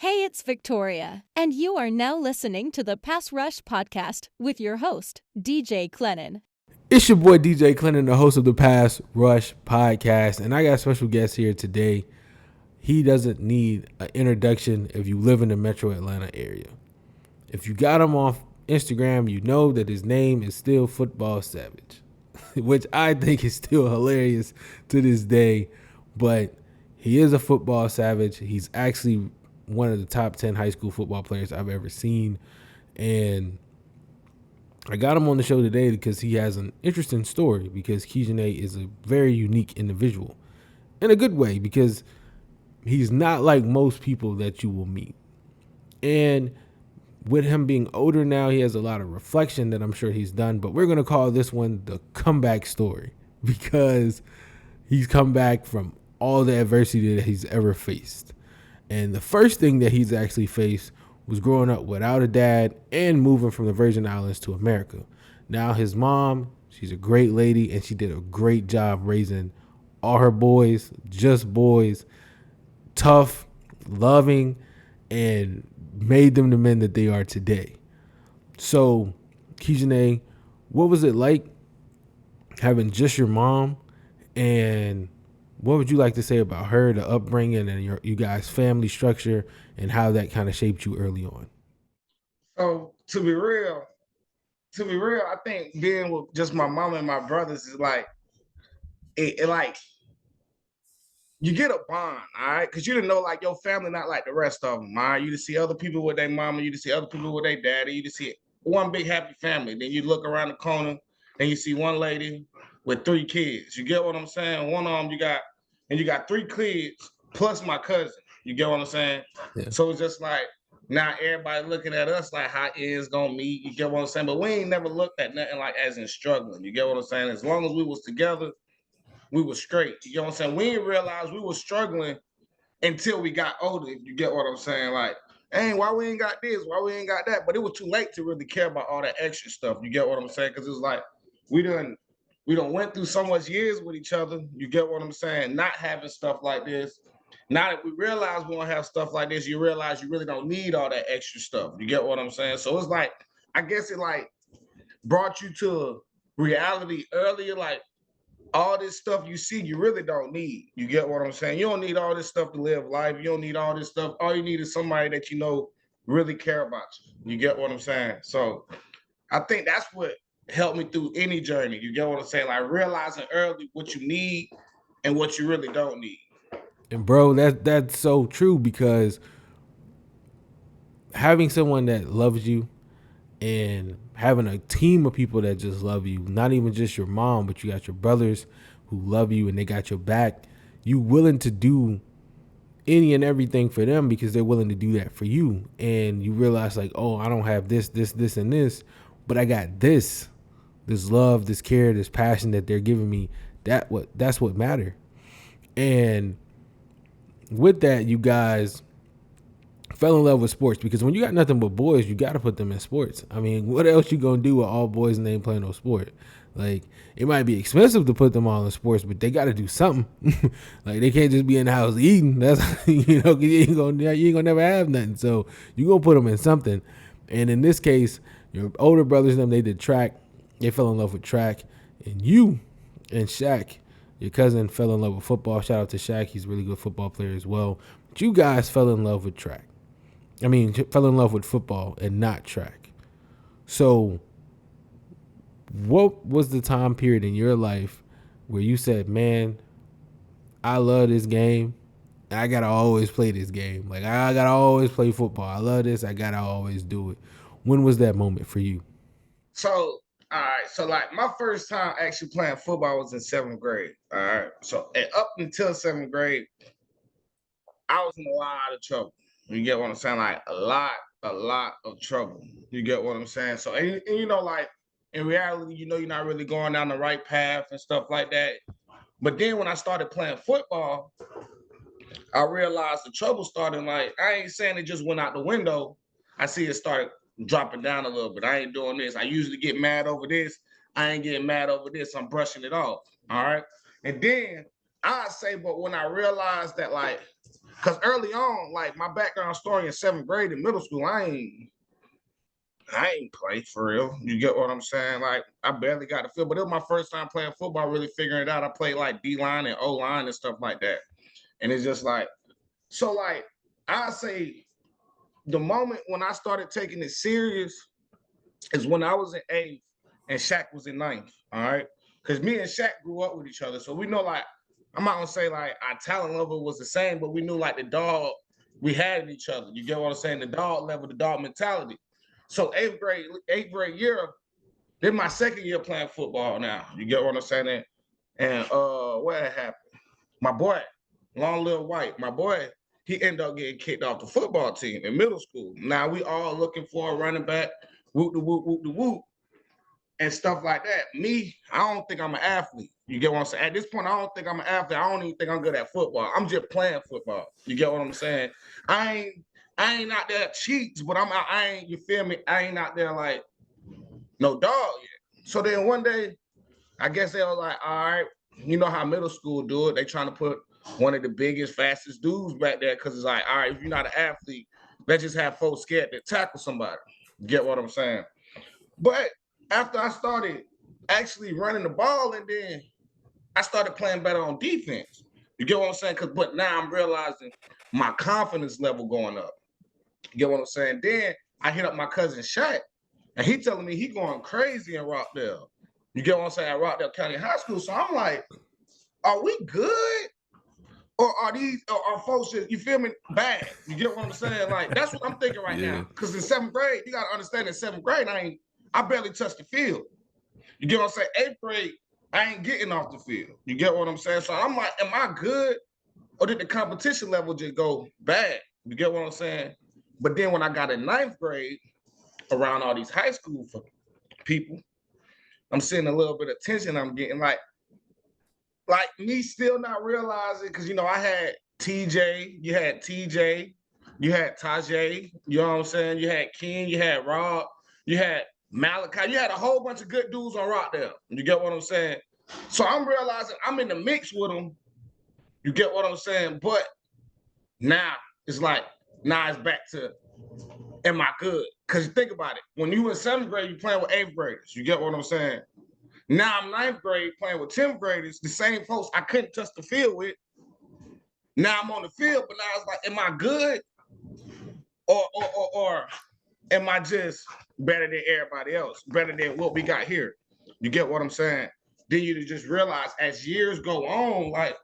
Hey, it's Victoria, and you are now listening to the Pass Rush podcast with your host, DJ Clennon. It's your boy DJ Clinton, the host of the Pass Rush podcast, and I got a special guest here today. He doesn't need an introduction if you live in the Metro Atlanta area. If you got him off Instagram, you know that his name is still Football Savage, which I think is still hilarious to this day. But he is a football savage. He's actually one of the top 10 high school football players I've ever seen, and I got him on the show today because he has an interesting story, because Kijane is a very unique individual in a good way, because he's not like most people that you will meet. And with him being older now, he has a lot of reflection that I'm sure he's done, but we're going to call this one the comeback story, because he's come back from all the adversity that he's ever faced. And the first thing that he's actually faced was growing up without a dad and moving from the Virgin Islands to America. Now his mom, she's a great lady, and she did a great job raising all her boys, just boys, tough, loving, and made them the men that they are today. So, Kijane, what was it like having just your mom, and what would you like to say about her, the upbringing, and you guys' family structure, and how that kind of shaped you early on? So to be real, I think being with just my mom and my brothers is like it like you get a bond, all right? Because you didn't know like your family not like the rest of them, all right? You just see other people with their mama, you just see other people with their daddy, you just see one big happy family. Then you look around the corner and you see one lady with three kids. You get what I'm saying? One of them you got three kids plus my cousin. You get what I'm saying? Yeah. So it's just like now everybody looking at us like how ends gonna meet. You get what I'm saying? But we ain't never looked at nothing like as in struggling. You get what I'm saying? As long as we was together, we were straight. You know what I'm saying? We didn't realize we were struggling until we got older, if you get what I'm saying. Like, hey, why we ain't got this? Why we ain't got that? But it was too late to really care about all that extra stuff. You get what I'm saying? Because it was like we done went through so much years with each other. You get what I'm saying? Not having stuff like this. Now that we realize we don't have stuff like this, you realize you really don't need all that extra stuff. You get what I'm saying? So it's like, I guess it like brought you to reality earlier, like all this stuff you see, you really don't need. You get what I'm saying? You don't need all this stuff to live life. You don't need all this stuff. All you need is somebody that you know really care about you. You get what I'm saying? So I think that's what helped me through any journey. You get what I'm saying? Like realizing early what you need and what you really don't need. And bro, that's so true, because having someone that loves you and having a team of people that just love you, not even just your mom, but you got your brothers who love you and they got your back, you willing to do any and everything for them because they're willing to do that for you. And you realize like, oh, I don't have this, and this, but I got this love, this care, this passion that they're giving me. That's what matter. And with that, you guys fell in love with sports, because when you got nothing but boys, you got to put them in sports. I mean, what else you gonna do with all boys and they ain't playing no sport? Like, it might be expensive to put them all in sports, but they got to do something. Like, they can't just be in the house eating. That's you know, 'cause you ain't gonna never have nothing. So you gonna put them in something. And in this case, your older brothers and them, they did track. They fell in love with track, and you and Shaq, your cousin, fell in love with football. Shout out to Shaq. He's a really good football player as well. But you guys fell in love with track. I mean, fell in love with football and not track. So what was the time period in your life where you said, man, I love this game. I got to always play this game. Like, I got to always play football. I love this. I got to always do it. When was that moment for you? So, all right. So, like, my first time actually playing football was in seventh grade. All right. So, and up until seventh grade, I was in a lot of trouble. You get what I'm saying? Like a lot of trouble. You get what I'm saying? So, and you know, like in reality, you know, you're not really going down the right path and stuff like that. But then when I started playing football, I realized the trouble started. Like, I ain't saying it just went out the window. I see it start dropping down a little bit. I ain't doing this. I usually get mad over this. I ain't getting mad over this. I'm brushing it off. All right. And then I say, but when I realized that, like, Because early on, like my background story in 7th grade in middle school, I ain't play for real. You get what I'm saying? Like I barely got the feel, but it was my first time playing football, really figuring it out. I played like D-line and O-line and stuff like that. And it's just like, so like I say the moment when I started taking it serious is when I was in 8th and Shaq was in 9th. All right. Because me and Shaq grew up with each other. So we know like, I'm not gonna say like our talent level was the same, but we knew like the dog we had in each other. You get what I'm saying? The dog level, the dog mentality. So 8th grade year, then my 2nd year playing football now. You get what I'm saying? And what happened? My boy, long little white, my boy, he ended up getting kicked off the football team in middle school. Now we all looking for a running back, whoop the whoop, whoop the whoop, and stuff like that. Me, I don't think I'm an athlete. You get what I'm saying? At this point, I don't think I'm an athlete. I don't even think I'm good at football. I'm just playing football. You get what I'm saying? I ain't out there cheats, but I ain't, you feel me? I ain't out there like no dog yet. So then one day, I guess they were like, all right, you know how middle school do it. They trying to put one of the biggest, fastest dudes back there because it's like, all right, if you're not an athlete, let's just have folks scared to tackle somebody. Get what I'm saying? But after I started actually running the ball and then I started playing better on defense. You get what I'm saying? But now I'm realizing my confidence level going up. You get what I'm saying? Then I hit up my cousin Shaq, and he telling me he going crazy in Rockdale. You get what I'm saying? At Rockdale County High School. So I'm like, are we good? Or are folks just, you feel me, bad? You get what I'm saying? Like, that's what I'm thinking right now. Because in 7th grade, you got to understand in 7th grade, I barely touched the field. You get what I'm saying? 8th grade, I ain't getting off the field. You get what I'm saying? So I'm like, am I good? Or did the competition level just go bad? You get what I'm saying? But then when I got in 9th grade, around all these high school people, I'm seeing a little bit of tension I'm getting. Like me still not realizing, because, you know, I had TJ, you had Tajay, you know what I'm saying? You had King, you had Rob, you had Malachi, you had a whole bunch of good dudes on Rockdale. You get what I'm saying? So I'm realizing I'm in the mix with them. You get what I'm saying? But now it's like, now it's back to, am I good? Because think about it. When you in 7th grade, you're playing with 8th graders. You get what I'm saying? Now I'm 9th grade playing with 10th graders, the same folks I couldn't touch the field with. Now I'm on the field, but now it's like, am I good? Or am I just better than everybody else? Better than what we got here? You get what I'm saying? Then you just realize as years go on, like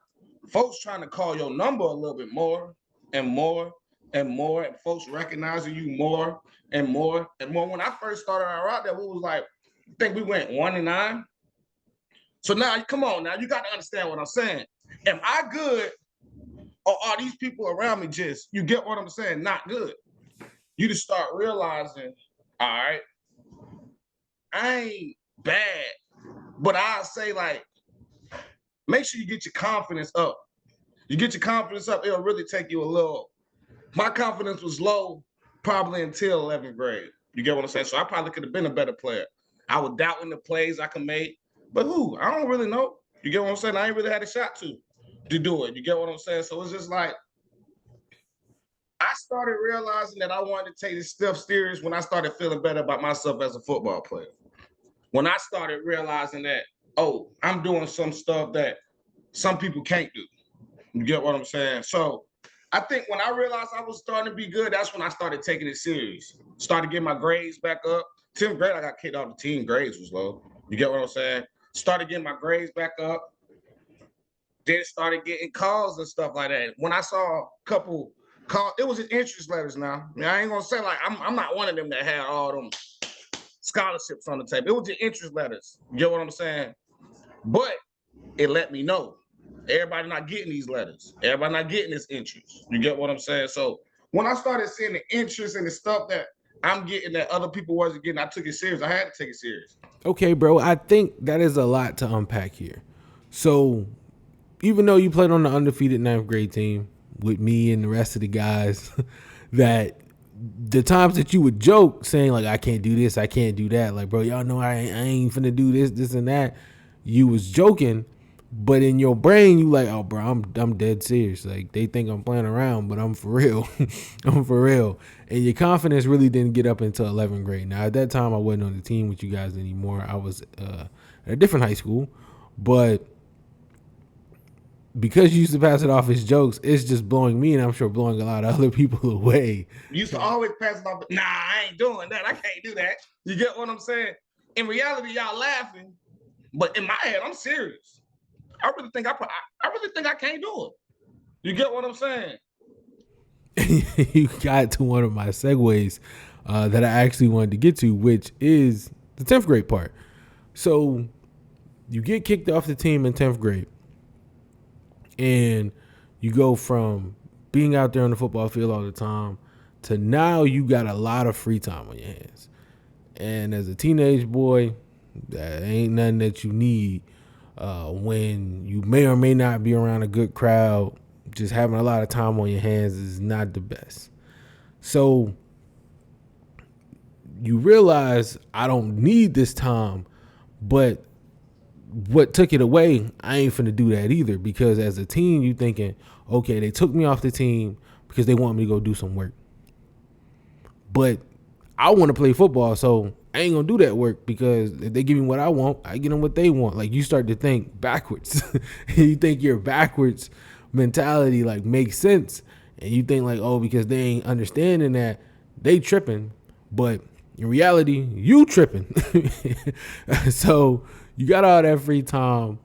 folks trying to call your number a little bit more and more and more, and folks recognizing you more and more and more. When I first started out there, we was like, I think we went 1-9. So now, come on, now you got to understand what I'm saying. Am I good, or are these people around me just, you get what I'm saying, not good? You just start realizing, all right, I ain't bad, but I'll say like, make sure you get your confidence up. You get your confidence up, it'll really take you a little. My confidence was low probably until 11th grade. You get what I'm saying? So I probably could have been a better player. I was doubting the plays I could make, but who? I don't really know. You get what I'm saying? I ain't really had a shot to do it. You get what I'm saying? So it's just like, I started realizing that I wanted to take this stuff serious when I started feeling better about myself as a football player. When I started realizing that, oh, I'm doing some stuff that some people can't do. You get what I'm saying? So I think when I realized I was starting to be good, that's when I started taking it serious. Started getting my grades back up. 10th grade, I got kicked off the team. Grades was low. You get what I'm saying? Started getting my grades back up. Then started getting calls and stuff like that. When I saw a couple calls, it was just interest letters now. I mean, I ain't gonna say like I'm not one of them that had all them scholarships on the table. It was just interest letters. You get what I'm saying? But it let me know. Everybody not getting these letters. Everybody not getting this interest. You get what I'm saying? So when I started seeing the interest and the stuff that I'm getting that other people wasn't getting, I took it serious. I had to take it serious. Okay, bro. I think that is a lot to unpack here. So even though you played on the undefeated 9th grade team with me and the rest of the guys, that the times that you would joke saying like, I can't do this, I can't do that. Like, bro, y'all know I ain't finna do this and that. You was joking. But in your brain, you like, oh, bro, I'm dead serious. Like, they think I'm playing around, but I'm for real. I'm for real. And your confidence really didn't get up until 11th grade. Now, at that time, I wasn't on the team with you guys anymore. I was at a different high school. But because you used to pass it off as jokes, it's just blowing me, and I'm sure blowing a lot of other people away. You used to always pass it off. Nah, I ain't doing that. I can't do that. You get what I'm saying? In reality, y'all laughing, but in my head, I'm serious. I really think I can't do it. You get what I'm saying? You got to one of my segues that I actually wanted to get to, which is the 10th grade part. So you get kicked off the team in 10th grade, and you go from being out there on the football field all the time to now you got a lot of free time on your hands. And as a teenage boy, that ain't nothing that you need when you may or may not be around a good crowd. Just having a lot of time on your hands is not the best. So you realize I don't need this time, but what took it away, I ain't finna do that either, because as a teen, you thinking, okay, they took me off the team because they want me to go do some work. But I want to play football, so I ain't gonna do that work, because if they give me what I want, I get them what they want. Like, you start to think backwards. You think your backwards mentality like makes sense, and you think like, oh, because they ain't understanding that, they tripping, but in reality, you tripping. So you got all that free time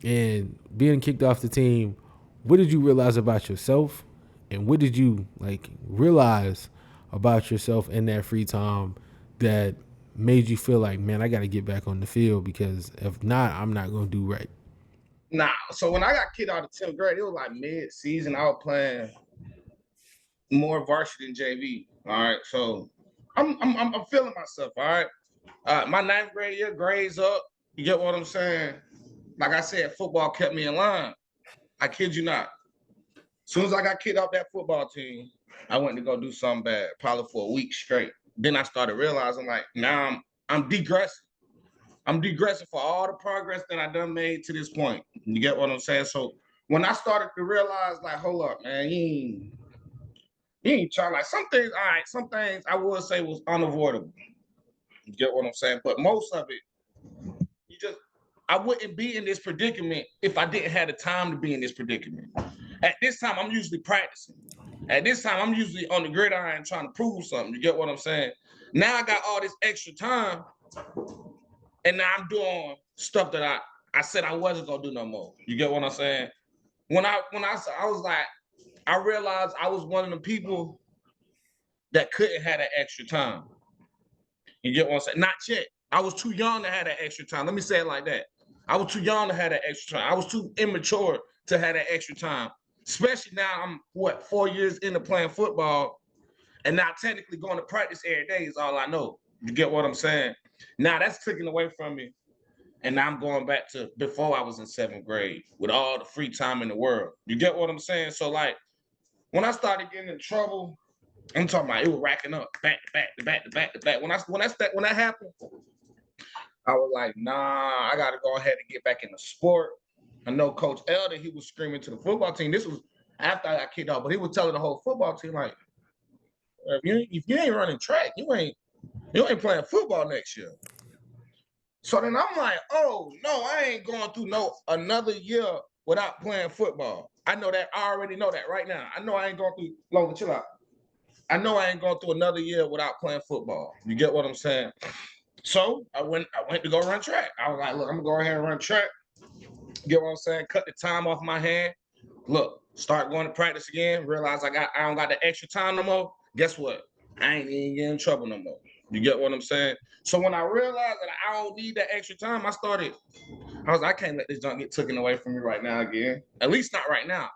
and being kicked off the team. What did you realize about yourself, and what did you like realize about yourself in that free time that made you feel like, man, I got to get back on the field, because if not, I'm not going to do right? Nah, so when I got kicked out of 10th grade, it was like mid-season. I was playing more varsity than JV. All right, so I'm feeling myself. All right, my 9th grade year, grades up. You get what I'm saying? Like I said, football kept me in line. I kid you not. As soon as I got kicked off that football team, I went to go do something bad, probably for a week straight. Then I started realizing, like, now I'm degressing. I'm degressing for all the progress that I done made to this point. You get what I'm saying? So when I started to realize, like, hold up, man, you ain't trying, like, some things, all right, some things I would say was unavoidable. You get what I'm saying? But most of it, I wouldn't be in this predicament if I didn't have the time to be in this predicament. At this time, I'm usually practicing. At this time, I'm usually on the gridiron trying to prove something. You get what I'm saying? Now I got all this extra time, and now I'm doing stuff that I said I wasn't gonna do no more. You get what I'm saying? When I was like, I realized I was one of the people that couldn't have that extra time. You get what I'm saying? Not yet. I was too young to have that extra time. Let me say it like that. I was too young to have that extra time. I was too immature to have that extra time. Especially now, I'm 4 years into playing football, and now technically going to practice every day is all I know. You get what I'm saying? Now that's taken away from me, and now I'm going back to before I was in 7th grade with all the free time in the world. You get what I'm saying? So like, when I started getting in trouble, I'm talking about it was racking up back to back to back to back to back. When that happened, I was like, nah, I got to go ahead and get back in the sport. I know Coach Elder, he was screaming to the football team. This was after I got kicked off, but he was telling the whole football team, like, if you ain't running track, you ain't playing football next year. So then I'm like, oh no, I ain't going through another year without playing football. I know that. I already know that right now. I know I ain't going through. Logan, chill out. I know I ain't going through another year without playing football. You get what I'm saying? So I went to go run track. I was like, look, I'm gonna go ahead and run track. Get what I'm saying? Cut the time off my hand. Look, start going to practice again. Realize I don't got the extra time no more. Guess what? I ain't even getting in trouble no more. You get what I'm saying? So when I realized that I don't need that extra time, I was like, I can't let this junk get taken away from me right now again. At least not right now.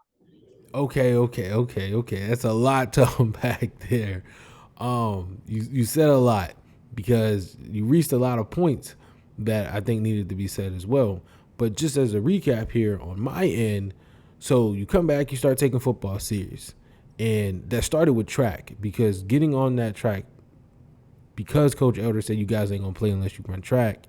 Okay. That's a lot to unpack there. You said a lot, because you reached a lot of points that I think needed to be said as well. But just as a recap here on my end, so you come back, you start taking football serious, and that started with track, because getting on that track, because Coach Elder said you guys ain't gonna play unless you run track,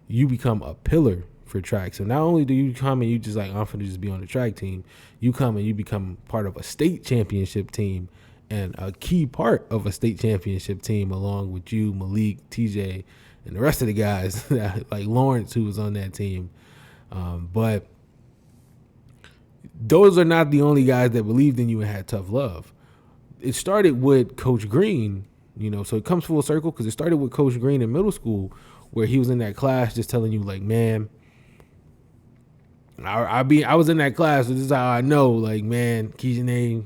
you become a pillar for track. So not only do you come and you just like, I'm finna just be on the track team, you come and you become part of a state championship team and a key part of a state championship team along with you, Malik, TJ, and the rest of the guys, like Lawrence, who was on that team. But those are not the only guys that believed in you and had tough love. It started with Coach Green, so it comes full circle because it started with Coach Green in middle school, where he was in that class just telling you, like, man, I was in that class, so this is how I know, like, man, Kijane,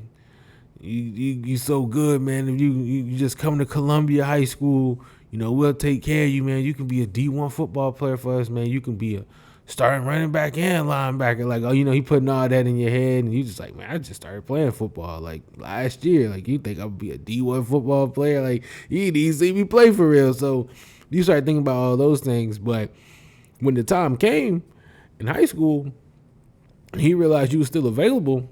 you so good, man. If you just come to Columbia High School, we'll take care of you, man. You can be a D1 football player for us, man. You can be a starting running back and linebacker. Like, he putting all that in your head, and you just like, man, I just started playing football like last year. Like, you think I would be a D1 football player? Like, you need to see me play for real. So you start thinking about all those things. But when the time came in high school, he realized you were still available.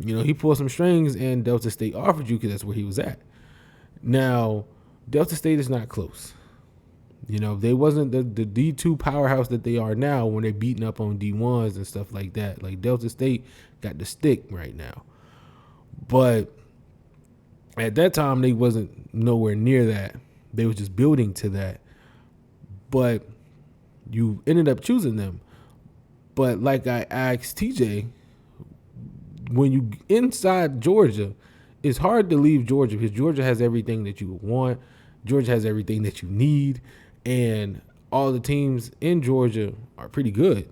He pulled some strings and Delta State offered you because that's where he was at. Now, Delta State is not close. They wasn't the D2 powerhouse that they are now when they're beating up on D1s and stuff like that. Like, Delta State got the stick right now. But at that time, they wasn't nowhere near that. They was just building to that. But you ended up choosing them. But like I asked TJ, when you inside Georgia, it's hard to leave Georgia because Georgia has everything that you want. Georgia has everything that you need. And all the teams in Georgia are pretty good.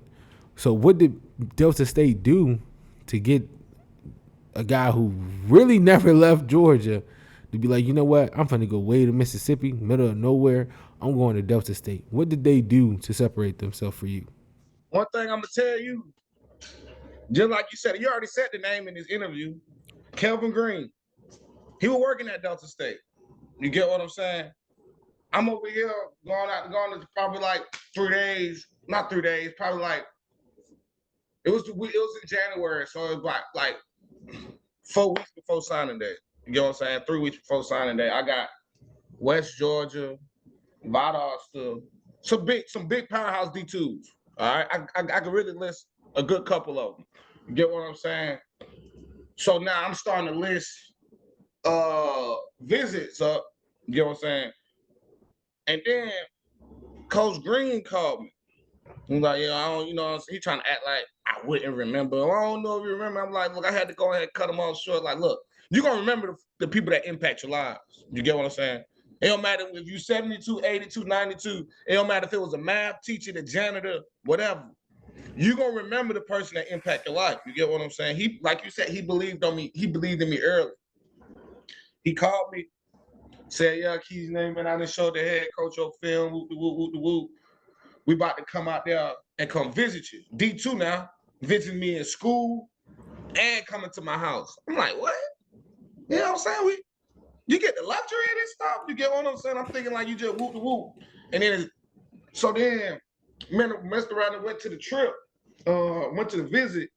So what did Delta State do to get a guy who really never left Georgia to be like, you know what? I'm going to go way to Mississippi, middle of nowhere. I'm going to Delta State. What did they do to separate themselves for you? One thing I'm going to tell you, just like you said, you already said the name in this interview, Kelvin Green. He was working at Delta State. You get what I'm saying? I'm over here going to probably like 3 days, not 3 days, probably like, it was in January, so it was like 4 weeks before signing day. You get what I'm saying? 3 weeks before signing day. I got West Georgia, Valdosta, some big powerhouse D2s. All right, I could really list a good couple of them. You get what I'm saying? So now I'm starting to list visits up. You get what I'm saying? And then Coach Green called me. He's like, yeah, I don't, he trying to act like I wouldn't remember. I don't know if you remember. I'm like, look, I had to go ahead and cut him off short. Like, look, you're going to remember the people that impact your lives. You get what I'm saying? It don't matter if you 72, 82, 92. It don't matter if it was a math teacher, the janitor, whatever. You're going to remember the person that impacted your life. You get what I'm saying? He, like you said, he believed on me. He believed in me early. He called me, said, yeah, Key's name, man, I done showed the head coach your film, whoop, whoop, whoop, whoop. We about to come out there and come visit you. D2 now, visiting me in school and coming to my house. I'm like, what? You know what I'm saying? You get the luxury of this stuff. You get what I'm saying? I'm thinking like you just whoop the whoop. And then, messed around and went to the trip, went to the visit.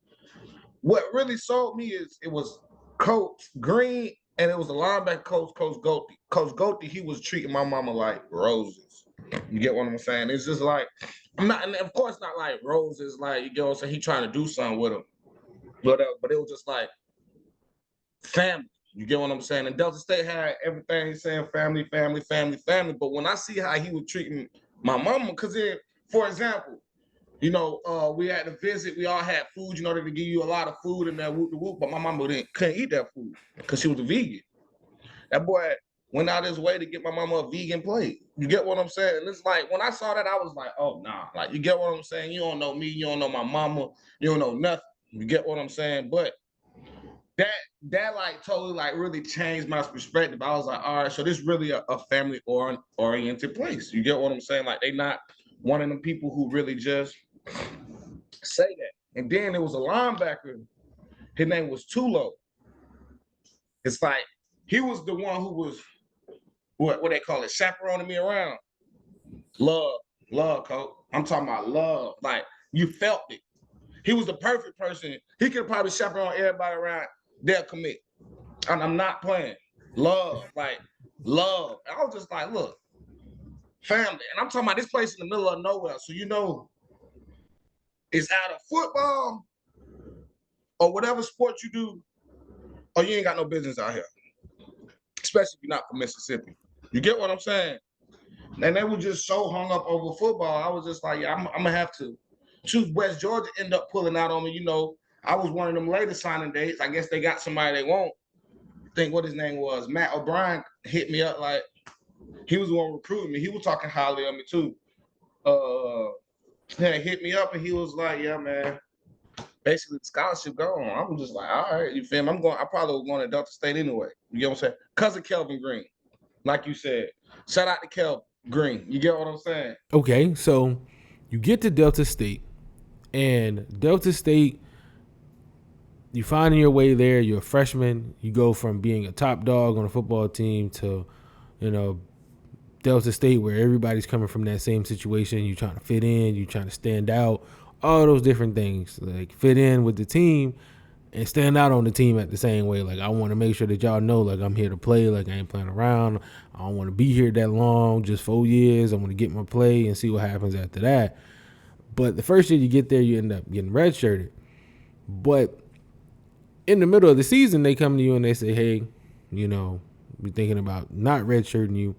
What really sold me is it was Coach Green and it was a linebacker coach, Coach Goldie. Coach Goldie, he was treating my mama like roses. You get what I'm saying? It's just like, I'm not, and of course not like roses, like, you get what I'm saying? He trying to do something with him. But it was just like family. You get what I'm saying? And Delta State had everything he's saying, family, family, family, family. But when I see how he was treating my mama, because then, for example, we had to visit, we all had food, they give you a lot of food in that whoop, but my mama couldn't eat that food because she was a vegan. That boy went out his way to get my mama a vegan plate. You get what I'm saying? And it's like, when I saw that, I was like, oh, nah. Like, you get what I'm saying? You don't know me. You don't know my mama. You don't know nothing. You get what I'm saying? But that like totally like really changed my perspective. I was like, all right, so this is really a family oriented place. You get what I'm saying? Like, they not one of them people who really just say that. And then there was a linebacker. His name was Tulo. It's like, he was the one who was, what they call it, chaperoning me around. Love, coach. I'm talking about love. Like, you felt it. He was the perfect person. He could probably chaperone everybody around. They'll commit. And I'm not playing. Love. And I was just like, look, family. And I'm talking about this place in the middle of nowhere. So, It's out of football or whatever sport you do, or you ain't got no business out here. Especially if you're not from Mississippi. You get what I'm saying? And they were just so hung up over football. I was just like, yeah, I'm gonna have to choose. West Georgia end up pulling out on me. You know, I was one of them later signing dates. I guess they got somebody they want. I think what his name was. Matt O'Brien hit me up like he was the one recruiting me. He was talking highly of me too. He hit me up and he was like, yeah, man. Basically, the scholarship gone. I'm just like, all right, you feel me? I probably was going to Delta State anyway. You get what I'm saying? Cousin Kelvin Green, like you said. Shout out to Kelvin Green. You get what I'm saying? Okay, so you get to Delta State, and Delta State, you finding your way there. You're a freshman. You go from being a top dog on a football team to, Delta State, where everybody's coming from that same situation. You're trying to fit in. You're trying to stand out. All those different things, like fit in with the team and stand out on the team at the same way. Like, I want to make sure that y'all know, like, I'm here to play. Like, I ain't playing around. I don't want to be here that long, just 4 years. I want to get my play and see what happens after that. But the first year you get there, you end up getting redshirted. But in the middle of the season, they come to you and they say, hey, we're thinking about not redshirting you.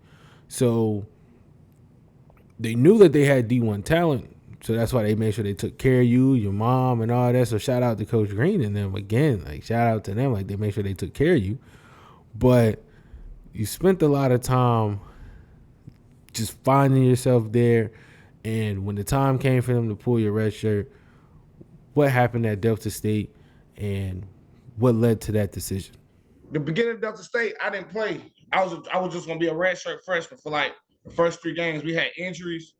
So they knew that they had D1 talent. So that's why they made sure they took care of you, your mom, and all that. So shout out to Coach Green and them again. Like, shout out to them. Like, they made sure they took care of you. But you spent a lot of time just finding yourself there. And when the time came for them to pull your red shirt, what happened at Delta State and what led to that decision? The beginning of Delta State, I didn't play. I was just gonna be a redshirt freshman for like the first 3 games. We had injuries.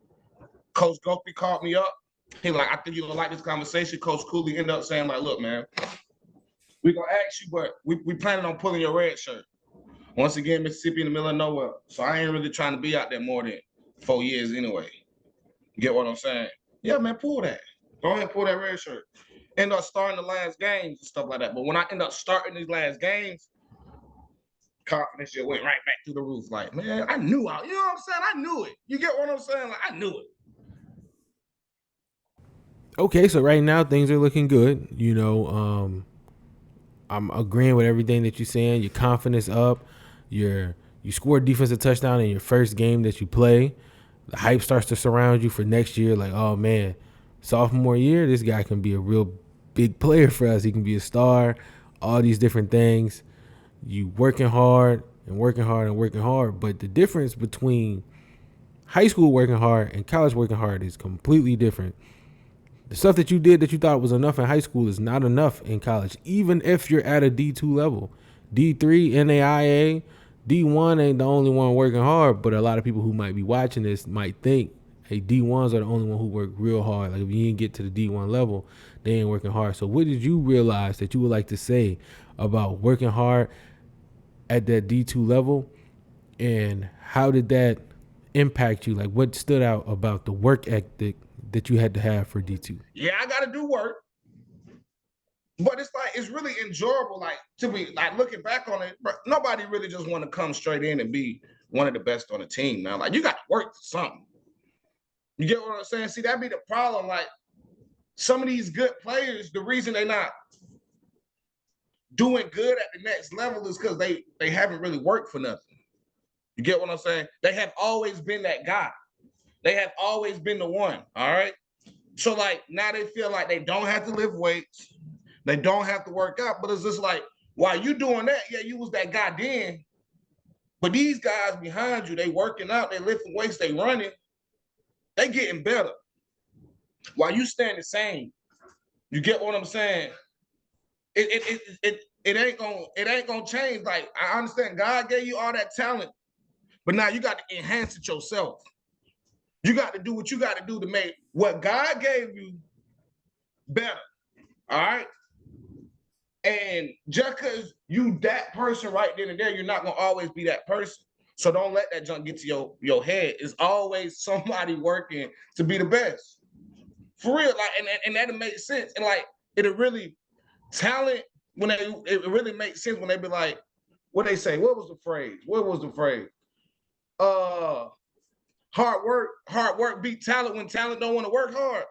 Coach Gopi called me up. He like, I think you're gonna like this conversation. Coach Cooley ended up saying, like, look, man, we gonna ask you, but we planning on pulling your red shirt. Once again, Mississippi in the middle of nowhere. So I ain't really trying to be out there more than 4 years anyway. You get what I'm saying? Yeah, man, pull that. Go ahead and pull that red shirt. End up starting the last games and stuff like that. But when I end up starting these last games, confidence just went right back through the roof. Like, man, I knew you know what I'm saying? I knew it. You get what I'm saying? Like, I knew it. Okay, so right now things are looking good. I'm agreeing with everything that you're saying. Your confidence up. You scored defensive touchdown in your first game that you play. The hype starts to surround you for next year. Like, oh man, sophomore year, this guy can be a real big player for us. He can be a star. All these different things. You working hard and working hard and working hard. But the difference between high school working hard and college working hard is completely different. The stuff that you did that you thought was enough in high school is not enough in college, even if you're at a D2 level. D3, NAIA, D1 ain't the only one working hard, but a lot of people who might be watching this might think, hey, D1s are the only one who work real hard. Like, if you didn't get to the D1 level, they ain't working hard. So what did you realize that you would like to say about working hard at that D2 level, and how did that impact you? Like, what stood out about the work ethic that you had to have for D2? Yeah, I got to do work. But it's like, it's really enjoyable. Like, to be like looking back on it, but nobody really just want to come straight in and be one of the best on the team, man. Like, you got to work for something. You get what I'm saying? See, that'd be the problem. Like, some of these good players, the reason they not doing good at the next level is because they haven't really worked for nothing. You get what I'm saying? They have always been that guy. They have always been the one, all right? So, like, now they feel like they don't have to lift weights. They don't have to work out. But it's just like, while you doing that, yeah, you was that guy then. But these guys behind you, they working out, they lifting weights, they running. They getting better. While you staying the same. You get what I'm saying? It ain't gonna change. Like, I understand God gave you all that talent, but now you got to enhance it yourself. You got to do what you got to do to make what God gave you better. All right. And just because you that person right then and there, you're not gonna always be that person. So don't let that junk get to your head. It's always somebody working to be the best. For real, like, and that'll make sense. And like, it'll really talent it really makes sense when they be like, what they say, what was the phrase? Hard work beat talent when talent don't want to work hard.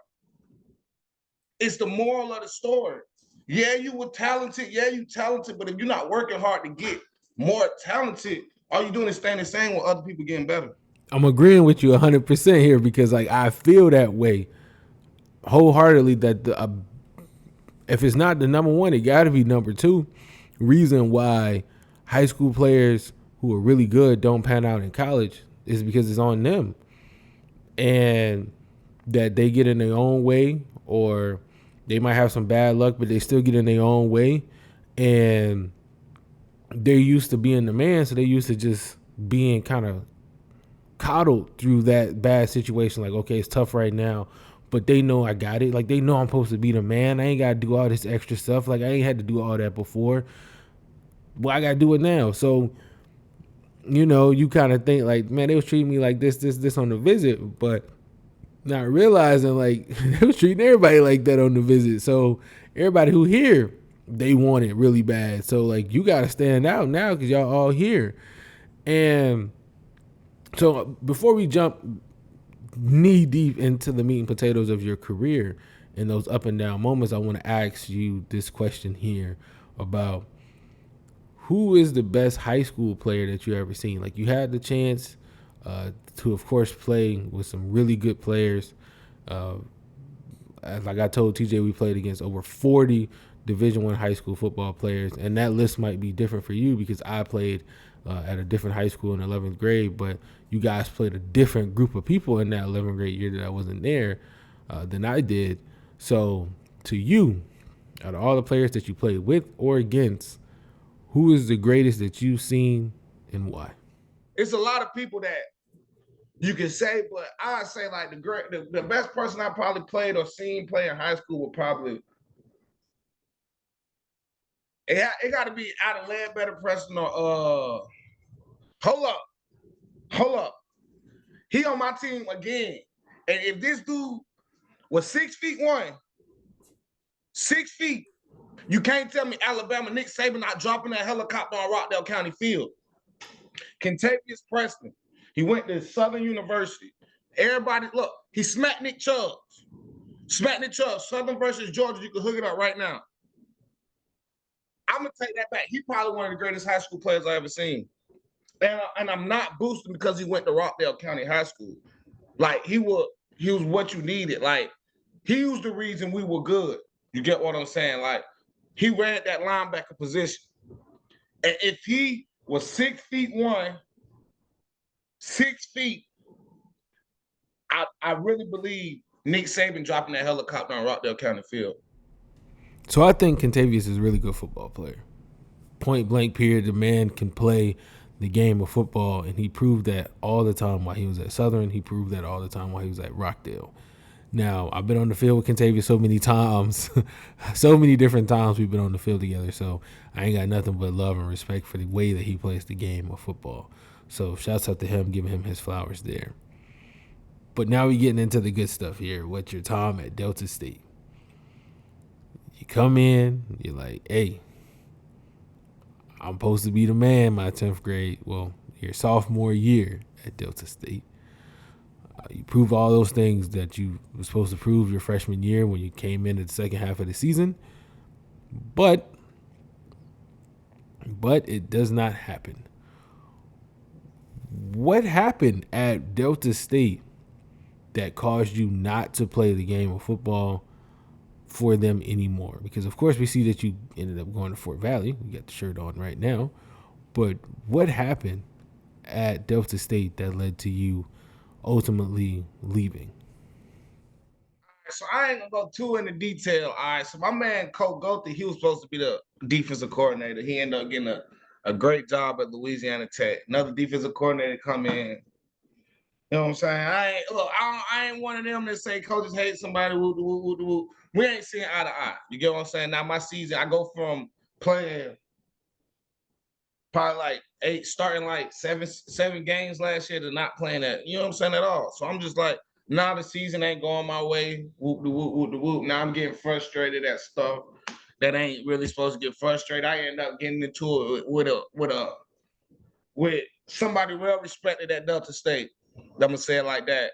it's the moral of the story. Yeah, you were talented. Yeah, you talented, but if you're not working hard to get more talented, all you're doing is staying the same while other people getting better. I'm agreeing with you 100% here because like I feel that way wholeheartedly that if it's not the number one, it got to be number two reason why high school players who are really good don't pan out in college is because it's on them, and that they get in their own way, or they might have some bad luck, but they still get in their own way, and they're used to being the man, so they're used to just being kind of coddled through that bad situation. Like, okay, it's tough right now, but they know I got it. Like, they know I'm supposed to be the man. I ain't got to do all this extra stuff. Like, I ain't had to do all that before. Well, I got to do it now. So, you know, you kind of think like, man, they was treating me like this on the visit, but not realizing like they was treating everybody like that on the visit. So everybody who here, they want it really bad. So like, you got to stand out now because y'all all here. And so before we jump knee deep into the meat and potatoes of your career and those up and down moments, I want to ask you this question here about who is the best high school player that you ever seen? Like, you had the chance to, of course, play with some really good players. Like I told TJ, we played against over 40 Division I high school football players, and that list might be different for you because I played at a different high school in 11th grade, but you guys played a different group of people in that 11th grade year that I wasn't there than I did. So to you, out of all the players that you played with or against, who is the greatest that you've seen and why? It's a lot of people that you can say, but I'd say like the best person I probably played or seen play in high school would probably it got to be out of Ledbetter, Preston, or hold up. He on my team again. And if this dude was 6'1", 6 feet, you can't tell me Alabama Nick Saban not dropping that helicopter on Rockdale County Field. Contavious Preston. He went to Southern University. Everybody, look, he smacked Nick Chubb. Southern versus Georgia, you can hook it up right now. I'm going to take that back. He probably one of the greatest high school players I ever seen. And I'm not boosting because he went to Rockdale County High School. Like, he was what you needed. Like, he was the reason we were good. You get what I'm saying? Like, he ran that linebacker position. And if he was 6'1", 6 feet, I really believe Nick Saban dropping that helicopter on Rockdale County Field. So I think Contavious is a really good football player. Point blank period, the man can play the game of football, and he proved that all the time while he was at Southern. He proved that all the time while he was at Rockdale. Now, I've been on the field with Contavious so many times, so many different times we've been on the field together, so I ain't got nothing but love and respect for the way that he plays the game of football. So shouts out to him, giving him his flowers there. But now we're getting into the good stuff here. What's your time at Delta State? You come in, you're like, hey, I'm supposed to be the man my 10th grade. Well, your sophomore year at Delta State. You prove all those things that you were supposed to prove your freshman year when you came in at the second half of the season. But it does not happen. What happened at Delta State that caused you not to play the game of football for them anymore? Because, of course, we see that you ended up going to Fort Valley. We got the shirt on right now. But what happened at Delta State that led to you ultimately leaving? So I ain't gonna go too into detail. All right. So my man Coach Gothi, he was supposed to be the defensive coordinator. He ended up getting a great job at Louisiana Tech. Another defensive coordinator come in. You know what I'm saying? I ain't one of them that say coaches hate somebody. We ain't seeing eye to eye. You get what I'm saying? Now my season, I go from playing probably like starting like seven games last year to not playing that. You know what I'm saying, at all. So I'm just like, now the season ain't going my way. Whoop. Now I'm getting frustrated at stuff that ain't really supposed to get frustrated. I end up getting into it with somebody well respected at Delta State. I'm gonna say it like that.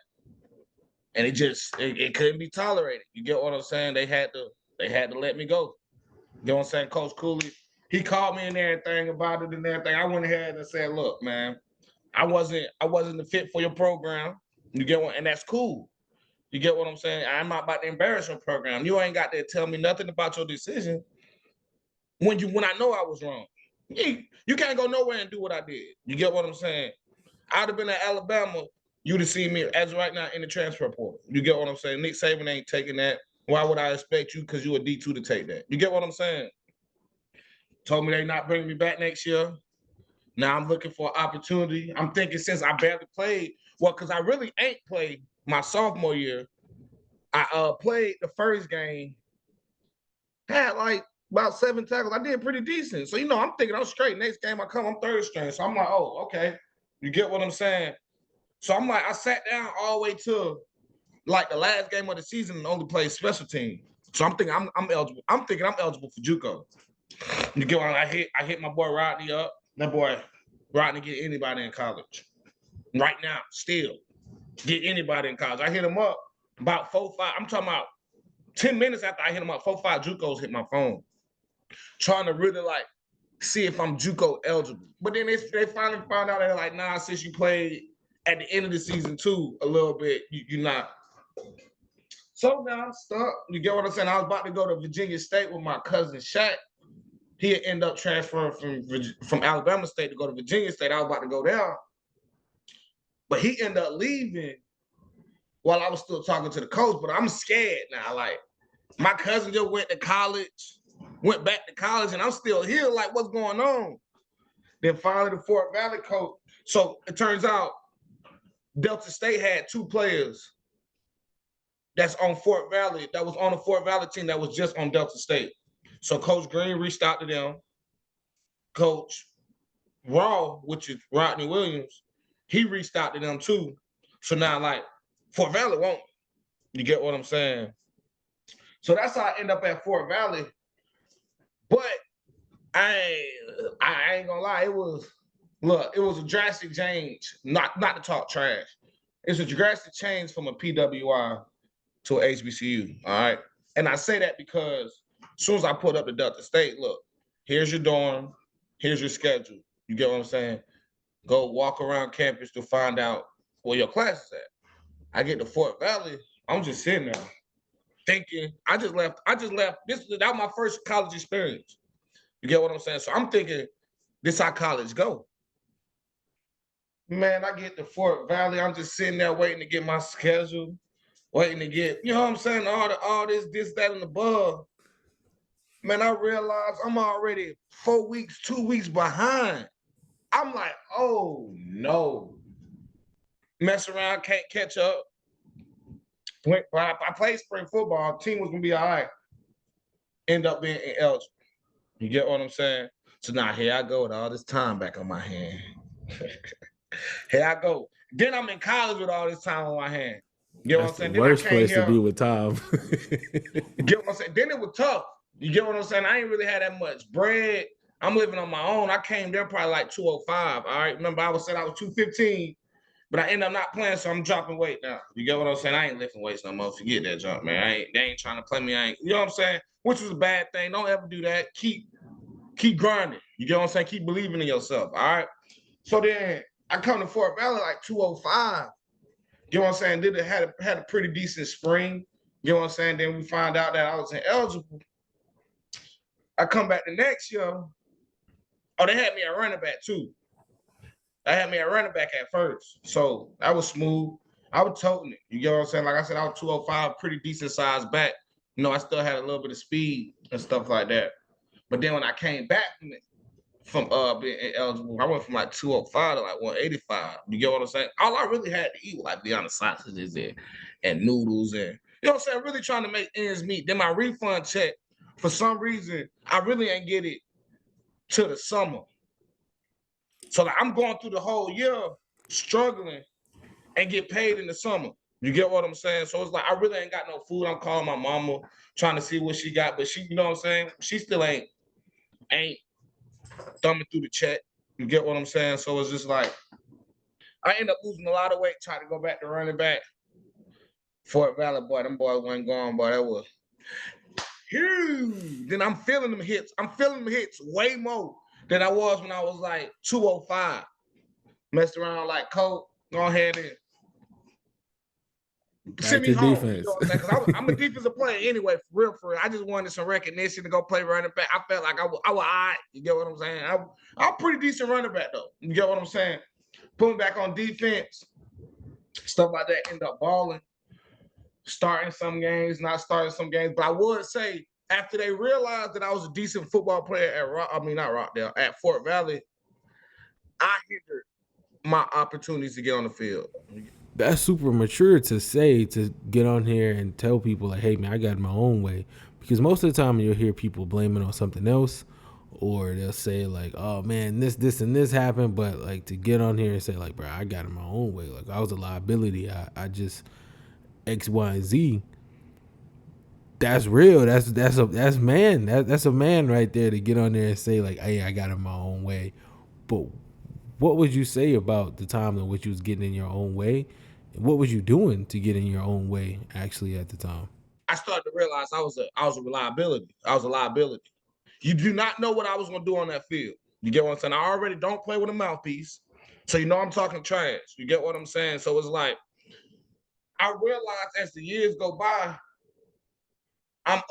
And it couldn't be tolerated. You get what I'm saying? They had to let me go. You know what I'm saying? Coach Cooley, he called me and everything about it and everything. I went ahead and said, look, man, I wasn't the fit for your program. You get what? And that's cool. You get what I'm saying? I'm not about to embarrass your program. You ain't got to tell me nothing about your decision when I know I was wrong. You can't go nowhere and do what I did. You get what I'm saying? I'd have been at Alabama, you'd have seen me as right now in the transfer portal. You get what I'm saying? Nick Saban ain't taking that. Why would I expect you, because you a D2, to take that? You get what I'm saying? Told me they not bringing me back next year. Now I'm looking for an opportunity. I'm thinking, since I barely played, well, because I really ain't played my sophomore year. I played the first game, had like about 7 tackles. I did pretty decent. So, I'm thinking I'm straight. Next game I come, I'm third string. So I'm like, oh, okay. You get what I'm saying? So I'm like, I sat down all the way to like the last game of the season and only played special team. So I'm thinking I'm eligible. I'm thinking I'm eligible for JUCO. You get what I hit my boy Rodney up. That boy Rodney get anybody in college. Right now, still. Get anybody in college. I hit him up about 4-5. I'm talking about 10 minutes after I hit him up, 4-5 JUCOs hit my phone. Trying to really like see if I'm JUCO eligible. But then they finally found out, they're like, nah, since you played at the end of the season too a little bit, you're not. So now I'm stuck. You get what I'm saying? I was about to go to Virginia State with my cousin Shaq. He'd end up transferring from Alabama State to go to Virginia State. I was about to go there. But he ended up leaving while I was still talking to the coach. But I'm scared now. Like, my cousin just went back to college, and I'm still here. Like, what's going on? Then finally the Fort Valley coach. So it turns out Delta State had 2 players that's on Fort Valley, that was on the Fort Valley team that was just on Delta State. So Coach Green reached out to them. Coach Raw, which is Rodney Williams, he reached out to them too. So now, like, Fort Valley won't. You get what I'm saying? So that's how I end up at Fort Valley. But I ain't gonna lie, it was a drastic change. Not to talk trash. It's a drastic change from a PWI to an HBCU. All right. And I say that because as soon as I put up to Delta State, look, here's your dorm, here's your schedule. You get what I'm saying? Go walk around campus to find out where your class is at. I get to Fort Valley, I'm just sitting there thinking, I just left. That was my first college experience. You get what I'm saying? So I'm thinking, this how college go. Man, I get to Fort Valley, I'm just sitting there waiting to get my schedule, waiting to get, you know what I'm saying, all this, that, and above. Man, I realized I'm already 4 weeks, 2 weeks behind. I'm like, oh no. Mess around, can't catch up. I played spring football, team was gonna be all right. End up being ineligible. You get what I'm saying? So now here I go with all this time back on my hand. Here I go. Then I'm in college with all this time on my hand. You get what I'm saying? The worst place to be with Tom. You get what I'm saying? Then it was tough. You get what I'm saying? I ain't really had that much bread. I'm living on my own. I came there probably like 205. All right. Remember, I was 215, but I end up not playing, so I'm dropping weight now. You get what I'm saying? I ain't lifting weights no more. Forget that jump, man. They ain't trying to play me. You know what I'm saying? Which was a bad thing. Don't ever do that. Keep grinding. You get what I'm saying? Keep believing in yourself. All right. So then I come to Fort Valley like 205. You know what I'm saying? Then it had a pretty decent spring. You know what I'm saying? Then we find out that I was ineligible. I come back the next year. Oh, they had me at running back too. They had me at running back at first. So that was smooth. I was toting it. You get what I'm saying? Like I said, I was 205, pretty decent size back. You know, I still had a little bit of speed and stuff like that. But then when I came back from being eligible, I went from like 205 to like 185. You get what I'm saying? All I really had to eat was like Beyond sausages and noodles and, you know what I'm saying? Really trying to make ends meet. Then my refund check, for some reason, I really ain't get it till the summer. So like, I'm going through the whole year struggling and get paid in the summer. You get what I'm saying? So it's like, I really ain't got no food. I'm calling my mama, trying to see what she got, but she, you know what I'm saying? She still ain't thumbing through the check. You get what I'm saying? So it's just like, I end up losing a lot of weight trying to go back to running back. Fort Valley, boy, them boys wasn't going, boy. That was huge. Then I'm feeling them hits. I'm feeling them hits way more than I was when I was like 205. Messed around like Coke. Go ahead and send Back me to home. You defense. know what I'm saying? Because I'm a defensive player anyway, for real, for real. I just wanted some recognition to go play running back. I felt like I was all right. You get what I'm saying? I'm pretty decent running back, though. You get what I'm saying? Put me back on defense, stuff like that, end up balling, starting some games, not starting some games. But I would say, after they realized that I was a decent football player not Rockdale, at Fort Valley, I hindered my opportunities to get on the field. That's super mature to say, to get on here and tell people like, hey man, I got it my own way. Because most of the time you'll hear people blame it on something else, or they'll say like, oh man, this and this happened. But like, to get on here and say like, bro, I got it my own way. Like, I was a liability. I just X, Y, and Z. That's real. That's man. That's a man right there to get on there and say like, hey, I got it my own way. But what would you say about the time in which you was getting in your own way? What was you doing to get in your own way actually at the time? I started to realize I was a reliability. I was a liability. You do not know what I was gonna do on that field. You get what I'm saying? I already don't play with a mouthpiece, so you know I'm talking trash. You get what I'm saying? So it's like I realized as the years go by, I'm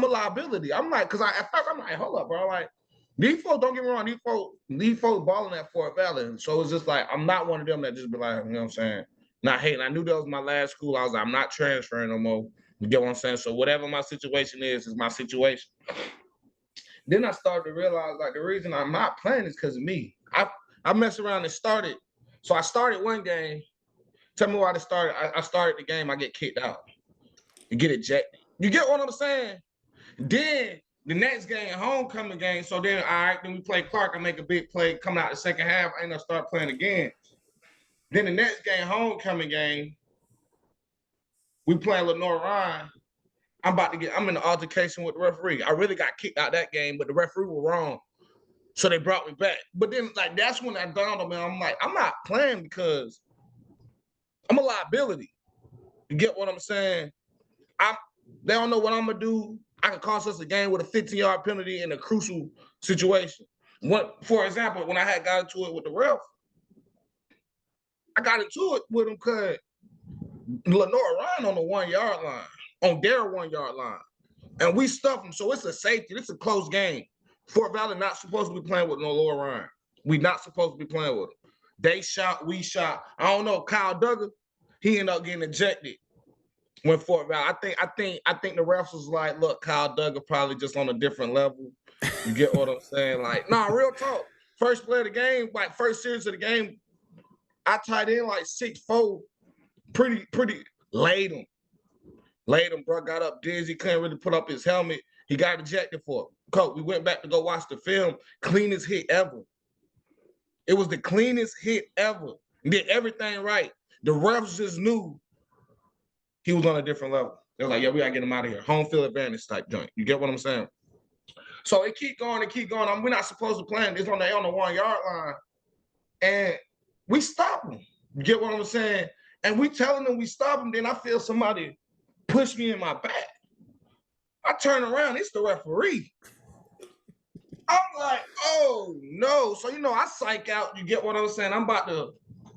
a liability. I'm like, cause at first I'm like, hold up, bro. Like these folks, don't get me wrong, these folks balling at Fort Valley. And so it's just like I'm not one of them that just be like, you know what I'm saying? Not hating. I knew that was my last school. I was like, I'm not transferring no more. You get what I'm saying? So whatever my situation is my situation. Then I started to realize like the reason I'm not playing is because of me. I messed around and started. So I started one game. Tell me why I started. I started the game. I get kicked out. You get ejected. You get what I'm saying? Then the next game, homecoming game. So then, all right, then we play Clark. I make a big play coming out the second half. I end up start playing again. Then the next game, homecoming game, we playing Lenore Ryan. I'm in an altercation with the referee. I really got kicked out that game, but the referee was wrong. So they brought me back. But then, like, that's when I dawned on me. I'm like, I'm not playing because I'm a liability. You get what I'm saying? They don't know what I'm gonna do. I can cost us a game with a 15-yard penalty in a crucial situation. For example, when I had got into it with the ref, I got into it with him because Lenore Ryan on the 1-yard line, on their 1-yard line. And we stuffed them. So it's a safety. It's a close game. Fort Valley not supposed to be playing with Lenore Ryan. We not supposed to be playing with them. They shot, we shot. I don't know, Kyle Duggar, he ended up getting ejected when Fort Valley. I think the refs was like, look, Kyle Duggar probably just on a different level. You get what I'm saying? Like, nah, real talk. First play of the game, like first series of the game, I tied in like 6'4", pretty laid him. Laid him, bro. Got up dizzy, couldn't really put up his helmet. He got ejected for it. Coach, we went back to go watch the film. Cleanest hit ever. It was the cleanest hit ever. He did everything right. The refs just knew he was on a different level. They're like, yeah, we gotta get him out of here. Home field advantage type joint. You get what I'm saying? So it keep going. We're not supposed to play him. It's on the 1-yard line. And we stop him. You get what I'm saying? And we telling them we stop him. Then I feel somebody push me in my back. I turn around, it's the referee. I'm like, oh no. So, I psych out. You get what I'm saying? I'm about to,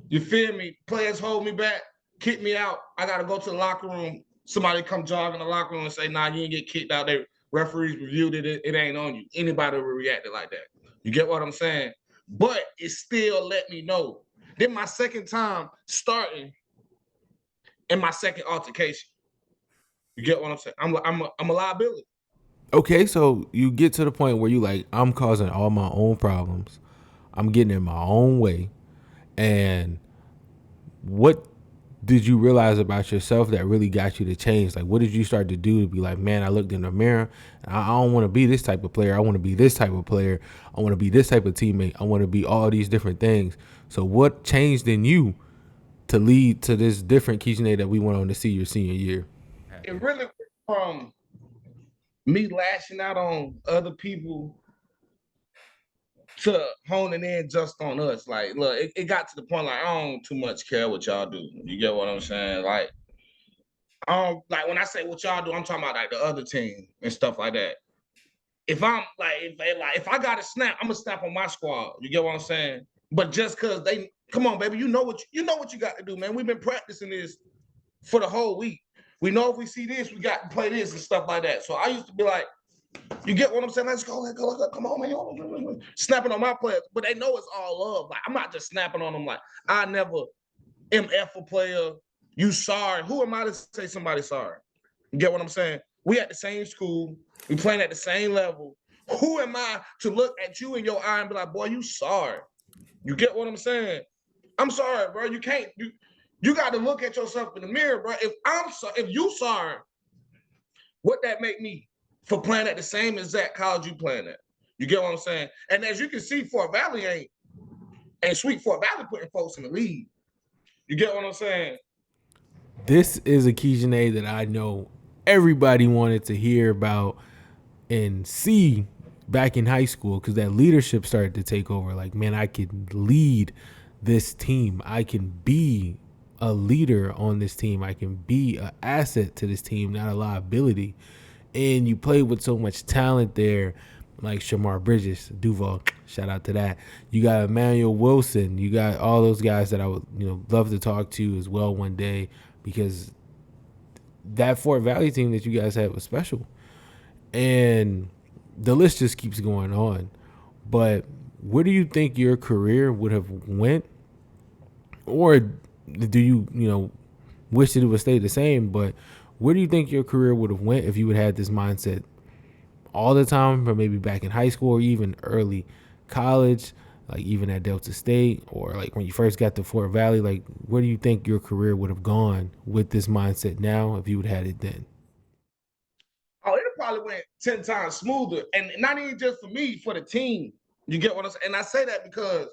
you feel me? Players hold me back, kick me out. I got to go to the locker room. Somebody come jog in the locker room and say, nah, you didn't get kicked out. They referees reviewed it. It ain't on you. Anybody would react like that. You get what I'm saying? But it still let me know. Then my second time starting in my second altercation. You get what I'm saying? I'm a liability. Okay, so you get to the point where you like, I'm causing all my own problems. I'm getting in my own way. And what did you realize about yourself that really got you to change? Like, what did you start to do to be like, man, I looked in the mirror. I don't want to be this type of player. I want to be this type of player. I want to be this type of teammate. I want to be all these different things. So what changed in you to lead to this different Kijane that we went on to see your senior year? It really from me lashing out on other people to honing in just on us. Like, look, it got to the point like I don't too much care what y'all do. You get what I'm saying? Like, Like when I say what y'all do, I'm talking about like the other team and stuff like that. If I'm like, if I got to snap, I'm gonna snap on my squad. You get what I'm saying? But just cause they come on, baby, you know what you got to do, man. We've been practicing this for the whole week. We know if we see this, we got to play this and stuff like that. So I used to be like, you get what I'm saying? Let's go, come on, man. Snapping on my players, but they know it's all love. Like I'm not just snapping on them. Like I never MF a player. You sorry? Who am I to say somebody sorry? You get what I'm saying? We at the same school. We playing at the same level. Who am I to look at you in your eye and be like, boy, you sorry? You get what I'm saying? I'm sorry, bro. You can't. You got to look at yourself in the mirror, bro. If you sorry, what that make me for playing at the same exact college you playing at? You get what I'm saying? And as you can see, Fort Valley ain't sweet. Fort Valley putting folks in the league. You get what I'm saying? This is a Kijane that I know everybody wanted to hear about and see back in high school, because that leadership started to take over. Like, man, I can lead this team. I can be a leader on this team. I can be an asset to this team, not a liability. And you play with so much talent there, like Shamar Bridges, Duval, shout out to that. You got Emmanuel Wilson. You got all those guys that I would love to talk to as well one day, because that Fort Valley team that you guys had was special. And the list just keeps going on. But where do you think your career would have went? Or do you wish that it would stay the same? But where do you think your career would have went if you would have had this mindset all the time, or maybe back in high school or even early college, like even at Delta State, or like when you first got to Fort Valley? Like, where do you think your career would have gone with this mindset now if you would have had it then? Oh, it probably went 10 times smoother. And not even just for me, for the team. You get what I'm saying? And I say that because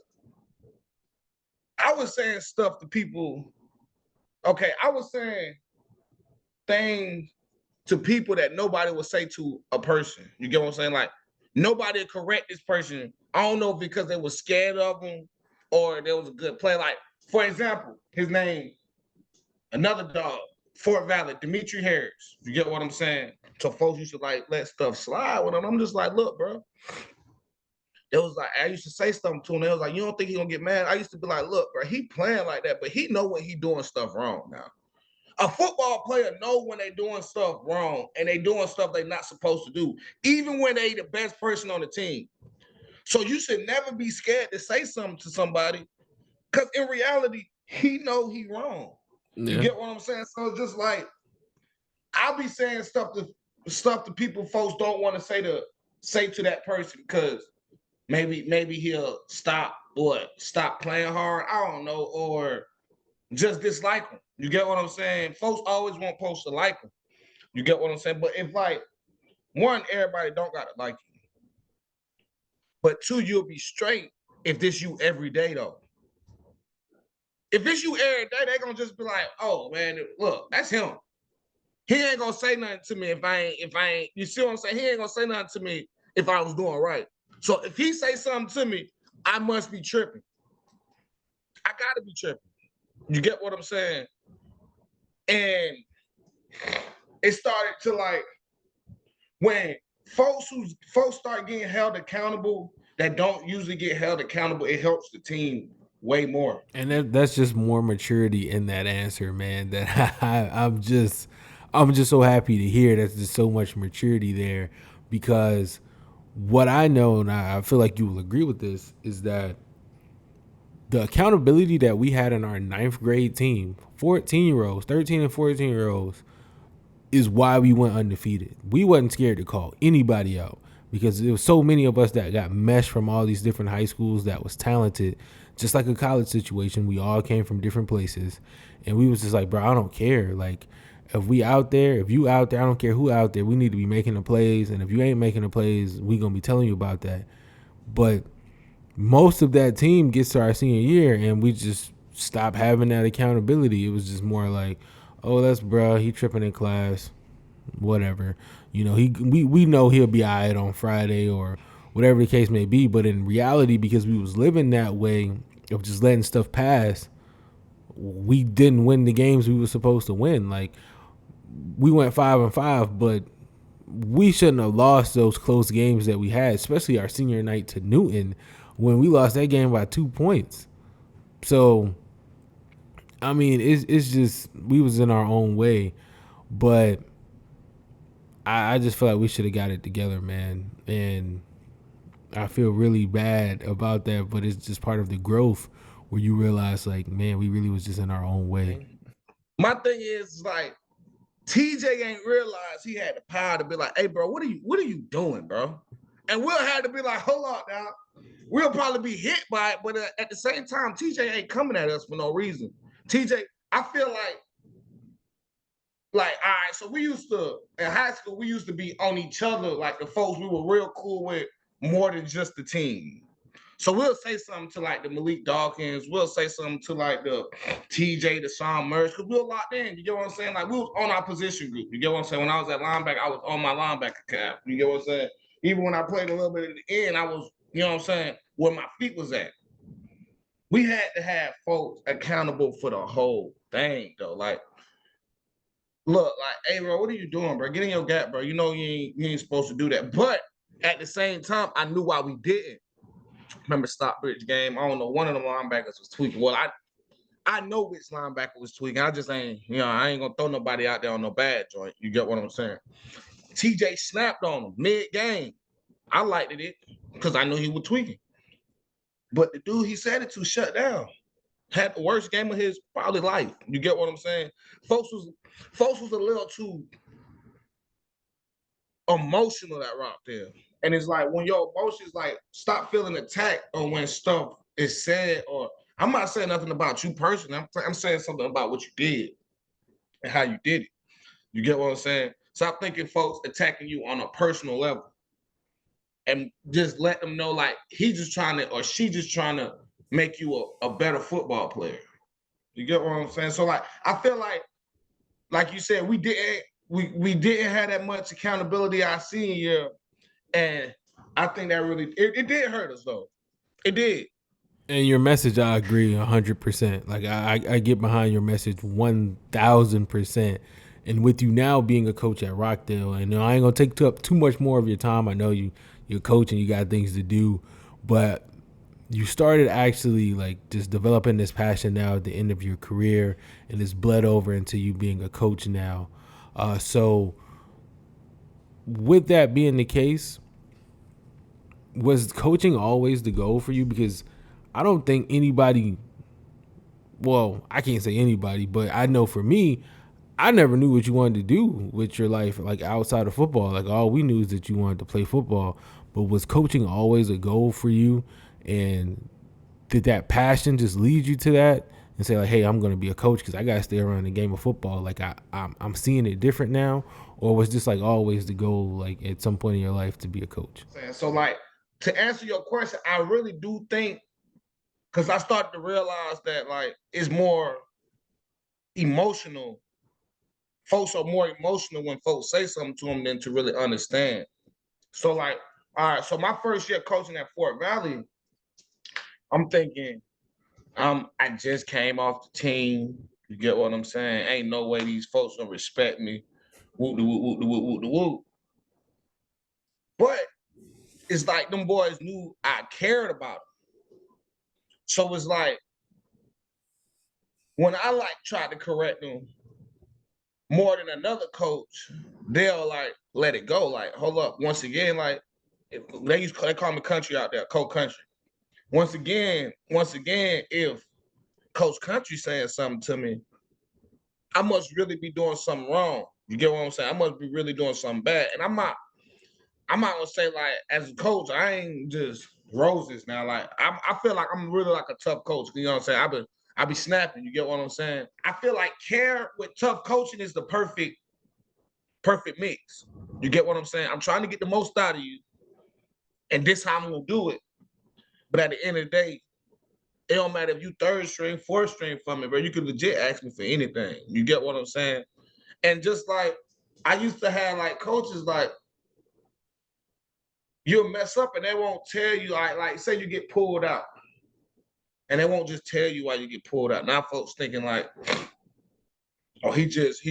I was saying stuff to people. Okay, I was saying things to people that nobody would say to a person. You get what I'm saying? Like, nobody would correct this person. I don't know if because they were scared of him or there was a good play. Like, for example, his name, another dog, Fort Valley, Demetri Harris. You get what I'm saying? So folks used to like let stuff slide with him. I'm just like, look, bro. It was like, I used to say something to him. It was like, you don't think he gonna get mad? I used to be like, look, bro, he playing like that, but he know when he doing stuff wrong now. A football player know when they doing stuff wrong and they doing stuff they not supposed to do, even when they the best person on the team. So you should never be scared to say something to somebody, because in reality, he know he wrong. Yeah. You get what I'm saying? So it's just like, I'll be saying stuff to people folks don't want to say to that person, because maybe he'll stop playing hard. I don't know, or just dislike him. You get what I'm saying? Folks always want folks to like him. You get what I'm saying? But if like, one, everybody don't gotta like you. But two, you'll be straight if this you every day though. If it's you every day, they're gonna just be like, oh man, look, that's him. He ain't gonna say nothing to me if I ain't, you see what I'm saying? He ain't gonna say nothing to me if I was doing right. So if he say something to me, I must be tripping. I gotta be tripping. You get what I'm saying? And it started to like, when folks start getting held accountable that don't usually get held accountable, it helps the team way more. And that's just more maturity in that answer, man. That I'm just so happy to hear. That's just so much maturity there, because what I know, and I feel like you will agree with this, is that the accountability that we had in our 9th grade team, 14-year-olds, 13 and 14-year-olds, is why we went undefeated. We wasn't scared to call anybody out, because there was so many of us that got meshed from all these different high schools that was talented. Just like a college situation, we all came from different places, and we was just like, bro, I don't care. Like, if you out there, I don't care who out there, we need to be making the plays, and if you ain't making the plays, we gonna be telling you about that. But most of that team gets to our senior year, and we just stop having that accountability. It was just more like, oh, that's bro, he tripping in class, whatever. We know he'll be all right on Friday or whatever the case may be. But in reality, because we was living that way of just letting stuff pass, we didn't win the games we were supposed to win. Like, we went 5-5, but we shouldn't have lost those close games that we had, especially our senior night to Newton when we lost that game by 2 points. So, I mean, it's just we was in our own way, but I just feel like we should have got it together, man. And I feel really bad about that, but it's just part of the growth where you realize, like, man, we really was just in our own way. My thing is like TJ ain't realized he had the power to be like, hey, bro, what are you doing, bro? And we'll have to be like, hold on now. We'll probably be hit by it, but at the same time, TJ ain't coming at us for no reason. TJ, I feel like, all right, so we used to, in high school, we used to be on each other, like the folks we were real cool with, more than just the team. So we'll say something to like the Malik Dawkins, we'll say something to like the TJ, the Sean Murray, because we were locked in. You get what I'm saying? Like we was on our position group. You get what I'm saying? When I was at linebacker, I was on my linebacker cap. You get what I'm saying? Even when I played a little bit at the end, I was, you know what I'm saying, where my feet was at. We had to have folks accountable for the whole thing, though. Like, look, like, hey, bro, what are you doing, bro? Get in your gap, bro. You know you ain't supposed to do that. But at the same time, I knew why we didn't. Remember Stockbridge game? I don't know. One of the linebackers was tweaking. Well, I know which linebacker was tweaking. I just ain't, I ain't gonna throw nobody out there on no bad joint. You get what I'm saying? TJ snapped on him mid-game. I liked it because I knew he was tweaking. But the dude he said it to shut down. Had the worst game of his probably life. You get what I'm saying? Folks was a little too emotional that route there. And it's like when your emotions like stop feeling attacked or when stuff is said, or I'm not saying nothing about you personally. I'm saying something about what you did and how you did it. You get what I'm saying? Stop thinking folks attacking you on a personal level. And just let them know like he just trying to or she just trying to make you a better football player. You get what I'm saying? So like I feel like you said, we didn't have that much accountability our senior year. And I think that really it did hurt us though. It did. And your message, I agree 100%. Like I get behind your message 1000%. And with you now being a coach at Rockdale, and I ain't gonna take up too much more of your time. I know you're coaching, you got things to do, but you started actually like just developing this passion now at the end of your career, and it's bled over into you being a coach now. So with that being the case, was coaching always the goal for you? Because I don't think anybody, well, I can't say anybody, but I know for me, I never knew what you wanted to do with your life, like outside of football. Like all we knew is that you wanted to play football. But was coaching always a goal for you? And did that passion just lead you to that and say like, hey, I'm going to be a coach because I got to stay around the game of football? Like I'm seeing it different now, or was this like always the goal, like at some point in your life, to be a coach? So like to answer your question, I really do think because I started to realize that like it's more emotional. Folks are more emotional when folks say something to them than to really understand. So like, all right, so my first year coaching at Fort Valley, I'm thinking, I just came off the team. You get what I'm saying? Ain't no way these folks gonna respect me. Whoop de whoop, whoop de whoop, whoop de whoop. But it's like them boys knew I cared about them. So it's like when I like tried to correct them more than another coach, they'll like let it go. Like, hold up. Once again, like they call me country out there, Coach Country. Once again, if Coach Country saying something to me, I must really be doing something wrong. You get what I'm saying? I must be really doing something bad. And I'm not gonna say like as a coach, I ain't just roses now. Like I feel like I'm really like a tough coach. You know what I'm saying? I be snapping. You get what I'm saying? I feel like care with tough coaching is the perfect mix. You get what I'm saying? I'm trying to get the most out of you, and this how I'm gonna do it. But at the end of the day, it don't matter if you third string, fourth string for me, bro. You could legit ask me for anything. You get what I'm saying? And just like I used to have like coaches like you'll mess up and they won't tell you like say you get pulled out. And they won't just tell you why you get pulled out. Now folks thinking like Oh, he just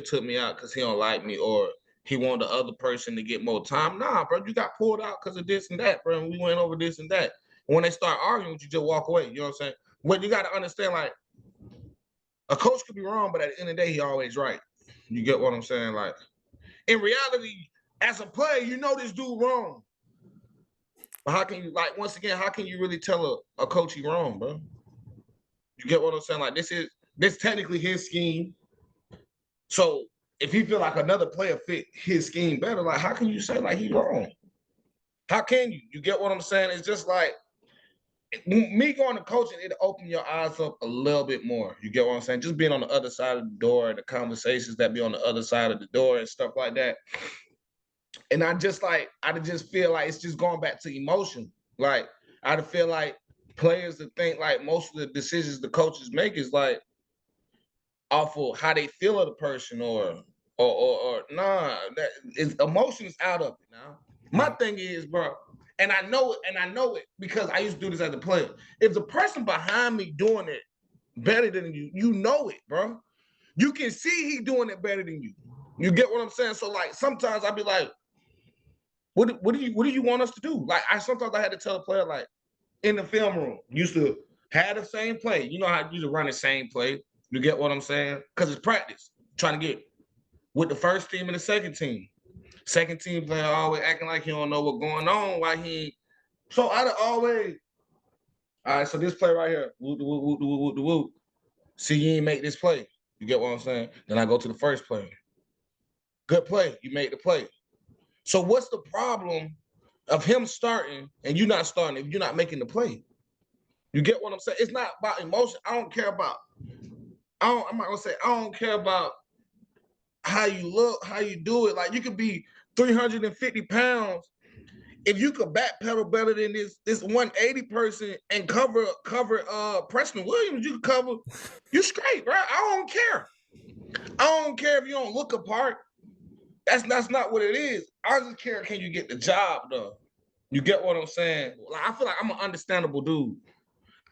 took me out because he don't like me, or he want the other person to get more time. Nah, bro, you got pulled out because of this and that, bro. And we went over this and that. When they start arguing, you just walk away. You know what I'm saying? But you got to understand, like, a coach could be wrong, but at the end of the day, he always right. You get what I'm saying? Like, in reality, as a player, you know this dude wrong. But how can you, like, once again, how can you really tell a coach he wrong, bro? You get what I'm saying? Like, this technically his scheme. So if he feel like another player fit his scheme better, like, how can you say like he wrong? How can you? You get what I'm saying? It's just like me going to coaching, it'll open your eyes up a little bit more. You get what I'm saying? Just being on the other side of the door, the conversations that be on the other side of the door and stuff like that. And I just feel like it's just going back to emotion. Like, I feel like players that think like most of the decisions the coaches make is like off of how they feel of the person, or nah, that is emotions out of it now. My thing is, bro, and I know it because I used to do this as a player. If the person behind me doing it better than you, you know it, bro. You can see he doing it better than you. You get what I'm saying? So like sometimes I'd be like, what do you want us to do? Like sometimes I had to tell a player, like, in the film room, used to have the same play. You know how you used to run the same play. You get what I'm saying? Because it's practice. Trying to get with the first team and the second team. Second team player always acting like he don't know what's going on. Why he? So I'd always, all right. So this play right here, whoop, whoop, whoop, whoop, whoop, whoop. See, you ain't make this play. You get what I'm saying? Then I go to the first play. Good play. You made the play. So what's the problem of him starting and you not starting if you're not making the play? You get what I'm saying? It's not about emotion. I don't care about. I'm not gonna say I don't care about how you look, how you do it. Like, you could be 350 pounds. If you could backpedal better than this 180 person and cover Preston Williams, you could cover. You straight, bro. I don't care. I don't care if you don't look apart. That's not what it is. I just care, can you get the job done? You get what I'm saying? Like, I feel like I'm an understandable dude.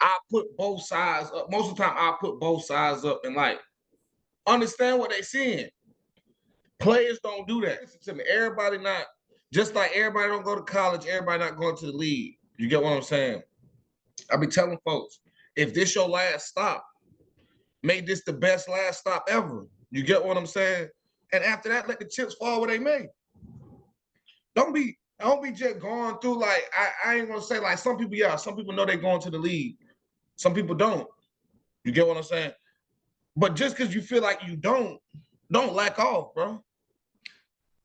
I put both sides up. Most of the time, I put both sides up and like understand what they seeing. Players don't do that. Listen to me. Everybody not, just like everybody don't go to college, everybody not going to the league. You get what I'm saying? I be telling folks, if this your last stop, make this the best last stop ever. You get what I'm saying? And after that, let the chips fall where they may. Don't be just going through like, I ain't gonna say like some people know they going to the league. Some people don't. You get what I'm saying? But just because you feel like you don't lack off, bro.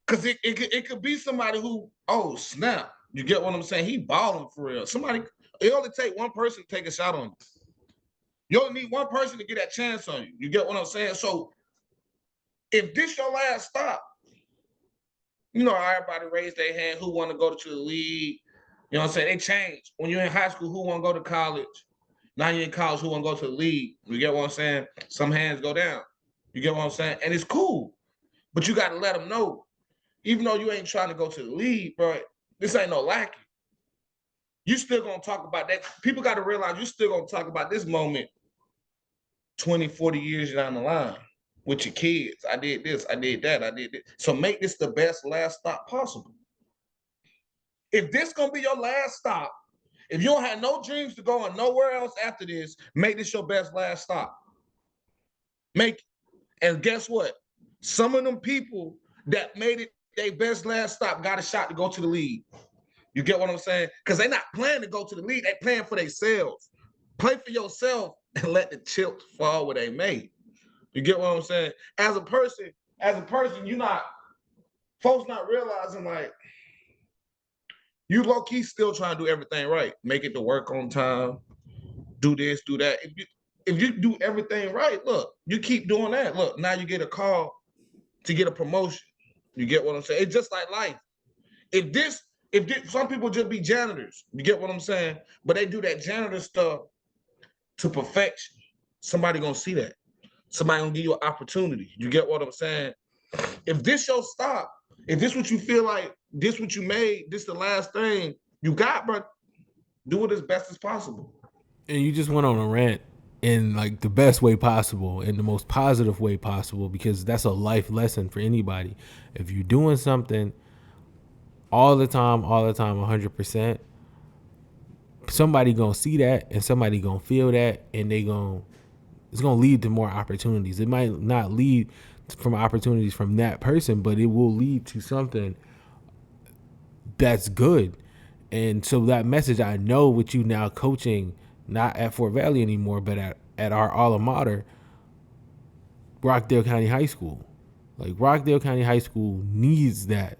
Because it could be somebody who, oh, snap. You get what I'm saying? He balling for real. It only take one person to take a shot on you. You only need one person to get that chance on you. You get what I'm saying? So if this your last stop, you know how everybody raised their hand who want to go to the league. You know what I'm saying? They changed. When you're in high school, who want to go to college? Now you're in college, who want to go to the league? You get what I'm saying? Some hands go down. You get what I'm saying? And it's cool. But you got to let them know, even though you ain't trying to go to the league, bro, this ain't no lacking. You still going to talk about that. People got to realize you still going to talk about this moment 20, 40 years down the line with your kids. I did this, I did that, I did this. So make this the best last stop possible. If this going to be your last stop, if you don't have no dreams to go on nowhere else after this, make this your best last stop. Make it. And guess what? Some of them people that made it their best last stop got a shot to go to the league. You get what I'm saying? Because they're not planning to go to the league. They playing for themselves. Play for yourself and let the chips fall where they may. You get what I'm saying? As a person, folks not realizing like you low-key still trying to do everything right. Make it to work on time. Do this, do that. If you do everything right, look, you keep doing that. Look, now you get a call to get a promotion. You get what I'm saying? It's just like life. If some people just be janitors, you get what I'm saying? But they do that janitor stuff to perfection. Somebody gonna see that. Somebody gonna give you an opportunity. You get what I'm saying? If this your stop, if this what you feel like, this what you made, this the last thing you got, bro, do it as best as possible. And you just went on a rant in like the best way possible, in the most positive way possible, because that's a life lesson for anybody. If you're doing something all the time, 100%, somebody gonna see that and somebody gonna feel that, and it's gonna lead to more opportunities. It might not lead from opportunities from that person, but it will lead to something that's good. And so that message, I know with you now coaching, not at Fort Valley anymore, but at our alma mater, Rockdale County High School. Like, Rockdale County High School needs that.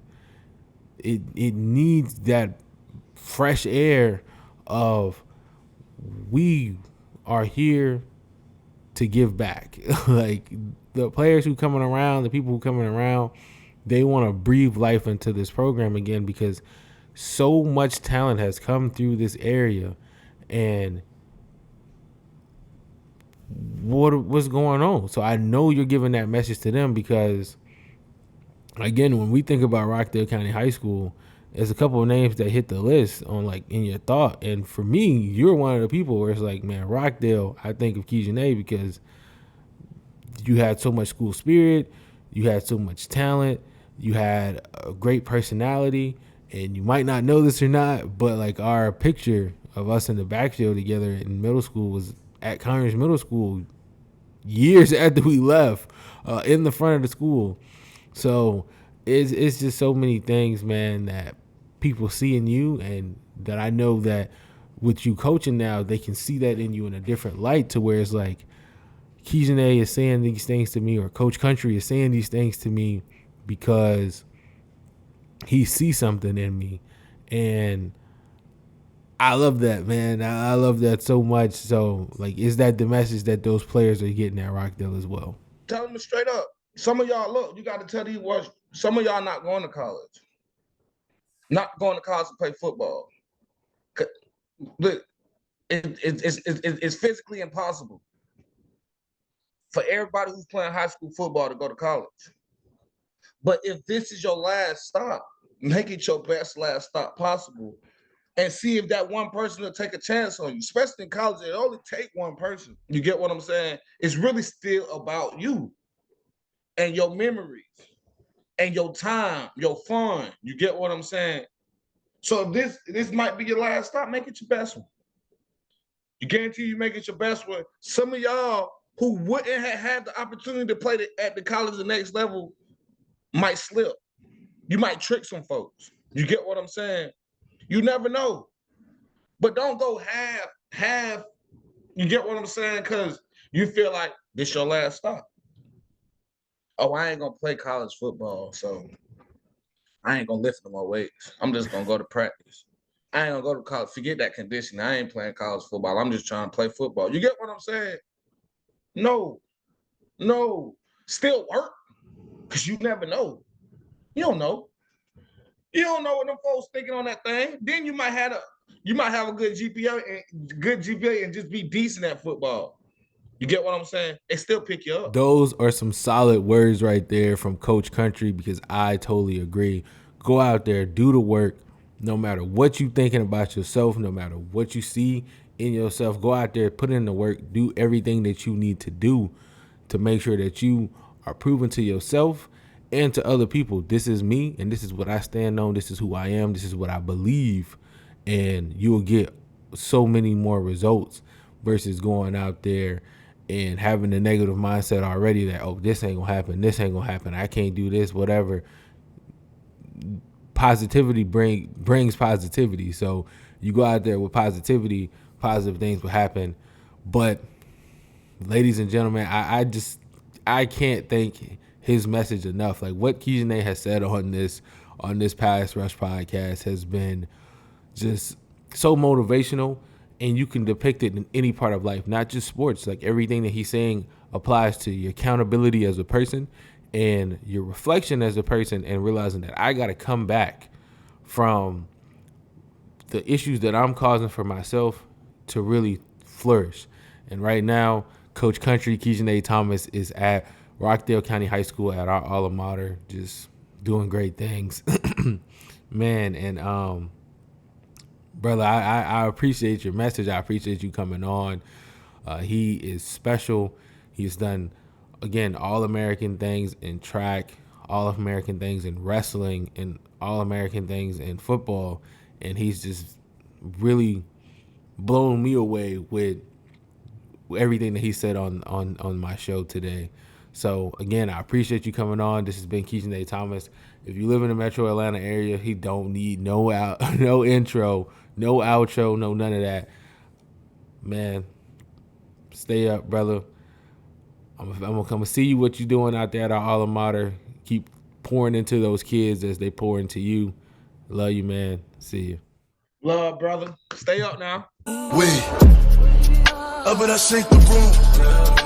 It needs that fresh air of, we are here to give back. Like, the players who coming around, the people who coming around, they want to breathe life into this program again, because so much talent has come through this area. And what's going on? So I know you're giving that message to them, because again, when we think about Rockdale County High School, there's a couple of names that hit the list on, like, in your thought. And for me, you're one of the people where it's like, man, Rockdale, I think of Kijane, because you had so much school spirit, you had so much talent, you had a great personality. And you might not know this or not, but like, our picture of us in the backfield together in middle school was at Conyers Middle School years after we left, in the front of the school. So it's just so many things, man, that people see in you, and that I know that with you coaching now, they can see that in you in a different light, to where it's like, Kijane is saying these things to me, or Coach Country is saying these things to me because he sees something in me. And I love that, man. I love that so much. So, like, is that the message that those players are getting at Rockdale as well? Tell them straight up. Some of y'all, look, you got to tell these what, some of y'all not going to college. Not going to college to play football. Look, it's physically impossible for everybody who's playing high school football to go to college. But if this is your last stop, make it your best last stop possible, and see if that one person will take a chance on you. Especially in college, it only take one person. You get what I'm saying? It's really still about you and your memories and your time, your fun. You get what I'm saying? So if this might be your last stop, make it your best one. You guarantee you make it your best one. Some of y'all who wouldn't have had the opportunity to play at the college the next level might slip. You might trick some folks. You get what I'm saying? You never know. But don't go half. You get what I'm saying? Because you feel like this your last stop. Oh, I ain't going to play college football, so I ain't going to lift no more weights. I'm just going to go to practice. I ain't going to go to college. Forget that conditioning. I ain't playing college football. I'm just trying to play football. You get what I'm saying? No. Still work, because you never know. You don't know. You don't know what them folks thinking on that thing. Then you might have a good GPA and just be decent at football. You get what I'm saying? They still pick you up. Those are some solid words right there from Coach Country, because I totally agree. Go out there, do the work, no matter what you thinking about yourself, no matter what you see in yourself. Go out there, put in the work, do everything that you need to do to make sure that you are proving to yourself and to other people, this is me, and this is what I stand on, this is who I am, this is what I believe, and you'll get so many more results versus going out there and having a negative mindset already that, oh, this ain't gonna happen, I can't do this, whatever. Positivity brings positivity. So you go out there with positivity, positive things will happen. But ladies and gentlemen, I can't thank his message enough. Like, what Kijane has said on this Pass Rush podcast has been just so motivational, and you can depict it in any part of life, not just sports. Like, everything that he's saying applies to your accountability as a person and your reflection as a person, and realizing that I got to come back from the issues that I'm causing for myself to really flourish. And right now, Coach Country, Kijane Thomas, is at Rockdale County High School at our alma mater, just doing great things. Man, and brother, I appreciate your message. I appreciate you coming on. He is special. He's done, again, All-American things in track, All-American things in wrestling, and All-American things in football. And he's just really blown me away with everything that he said on my show today. So again, I appreciate you coming on. This has been Keishan A. Thomas. If you live in the Metro Atlanta area, he don't need no intro, no outro, no none of that. Man, stay up, brother. I'm gonna come and see what you're doing out there at our alma mater. Keep pouring into those kids as they pour into you. Love you, man. See you. Love, brother. Stay up now. We up in I shake the room.